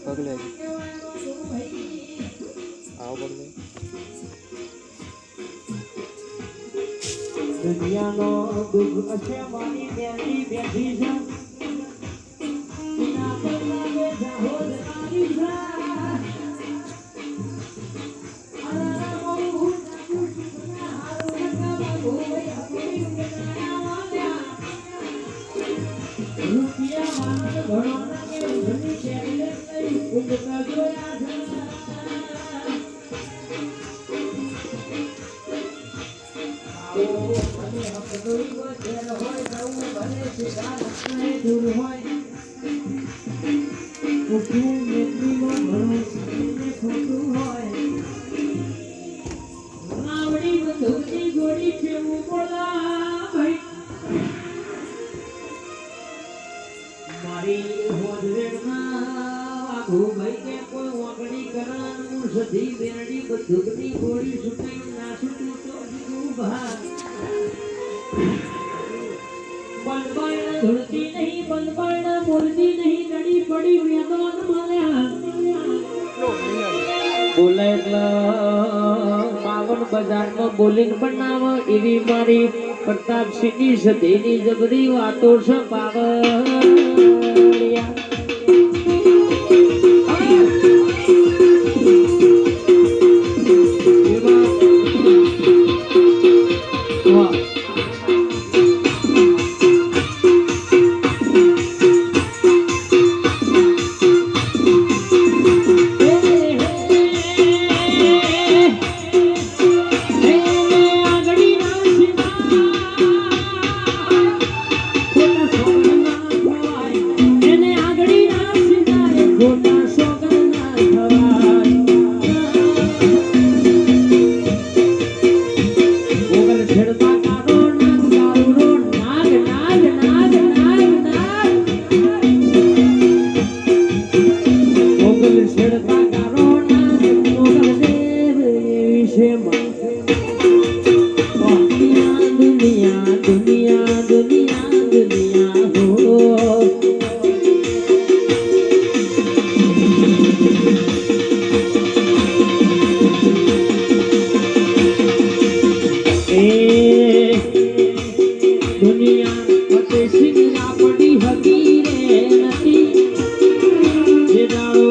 પગલે આવો પગલે દુનિયાનો દુઃખ છે મારી બેટી બેઠી છે ના પગલા બેઠા હો મારી રૂપિયા મારા ઘણો ભાઈ કે કોઈ વાંકડી કરવાનું સધી બેરડી બધુકની ગોળી છૂટી ના છૂટું તો દીકું ભાગ બંધબાણ ધૂળતી નહીં બંધબાણ બોલતી નહીં નડી પડી મેદાન મળ્યા બોલે એટલે પાવન બજારમાં બોલીને બનાવ એવી મારી પ્રતાપસિંહની સધીની જબરી વાતો છે પાવડિયા દુનિયા સિંગા પડી હકી રે નથી જે દાડો